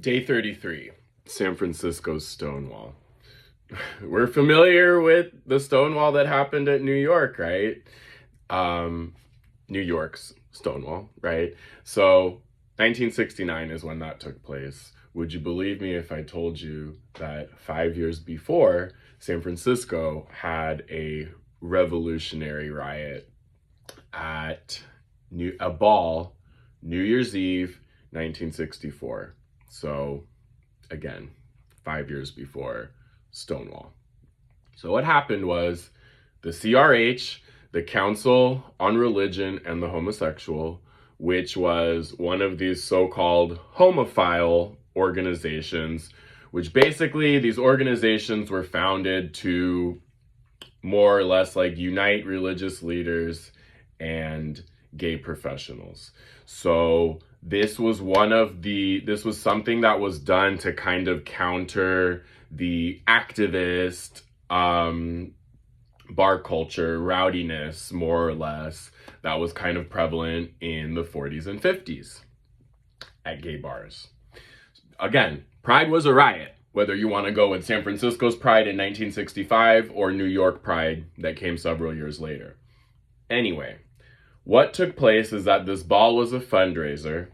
Day 33, San Francisco's Stonewall. We're familiar with the Stonewall that happened at New York, right? New York's Stonewall, right? So 1969 is when that took place. Would you believe me if I told you that 5 years before, San Francisco had a revolutionary riot at a ball, New Year's Eve, 1964. So again, 5 years before Stonewall. So what happened was the CRH, the Council on Religion and the Homosexual, which was one of these so-called homophile organizations, which basically these organizations were founded to more or less like unite religious leaders and gay professionals. So this was something that was done to kind of counter the activist bar culture, rowdiness, more or less, that was kind of prevalent in the 40s and 50s at gay bars. Again, Pride was a riot, whether you want to go with San Francisco's Pride in 1965 or New York Pride that came several years later. Anyway, what took place is that this ball was a fundraiser,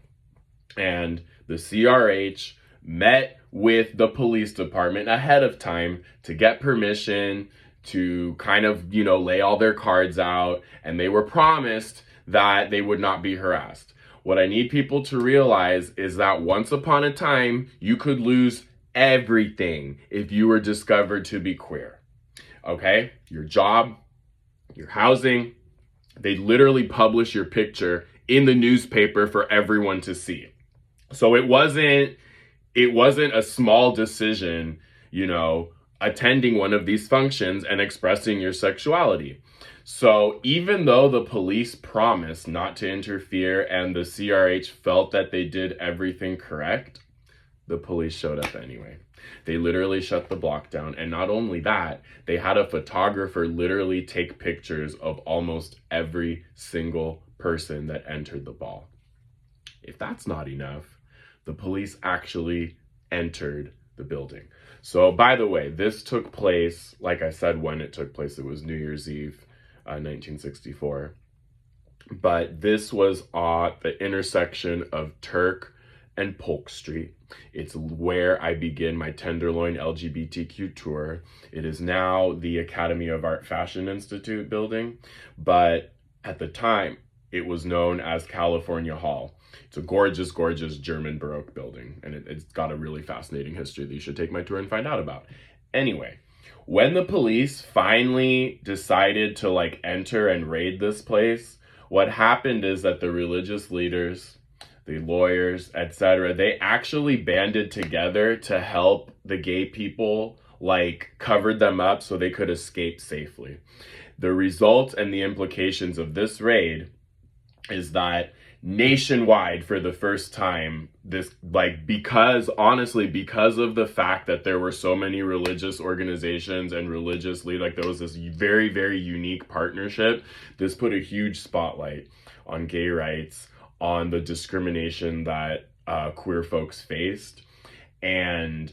and the CRH met with the police department ahead of time to get permission to kind of, lay all their cards out, and they were promised that they would not be harassed. What I need people to realize is that once upon a time, you could lose everything if you were discovered to be queer. Okay? Your job, your housing. They literally publish your picture in the newspaper for everyone to see. So it wasn't a small decision, attending one of these functions and expressing your sexuality. So even though the police promised not to interfere and the CRH felt that they did everything correct, the police showed up anyway. They literally shut the block down. And not only that, they had a photographer literally take pictures of almost every single person that entered the ball. If that's not enough, the police actually entered the building. So by the way, this took place, like I said, when it took place, it was New Year's Eve, 1964. But this was at the intersection of Turk and Polk Street. It's where I begin my Tenderloin LGBTQ tour. It is now the Academy of Art Fashion Institute building, but at the time it was known as California Hall. It's a gorgeous, gorgeous German Baroque building, and it's got a really fascinating history that you should take my tour and find out about. Anyway, when the police finally decided to enter and raid this place, what happened is that the religious leaders, the lawyers, etc., they actually banded together to help the gay people, covered them up so they could escape safely. The result and the implications of this raid is that nationwide, for the first time, because of the fact that there were so many religious organizations and religious leaders, there was this very, very unique partnership. This put a huge spotlight on gay rights, on the discrimination that queer folks faced. And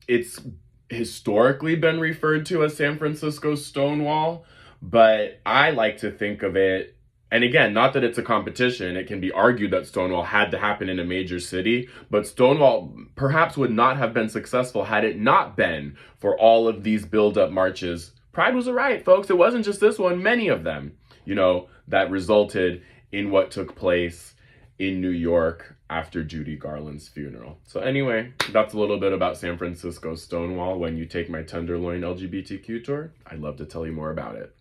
it's historically been referred to as San Francisco's Stonewall, but I like to think of it, and again, not that it's a competition, it can be argued that Stonewall had to happen in a major city, but Stonewall perhaps would not have been successful had it not been for all of these build-up marches. Pride was a riot, folks. It wasn't just this one, many of them, that resulted in what took place in New York after Judy Garland's funeral. So anyway, that's a little bit about San Francisco's Stonewall. When you take my Tenderloin LGBTQ tour, I'd love to tell you more about it.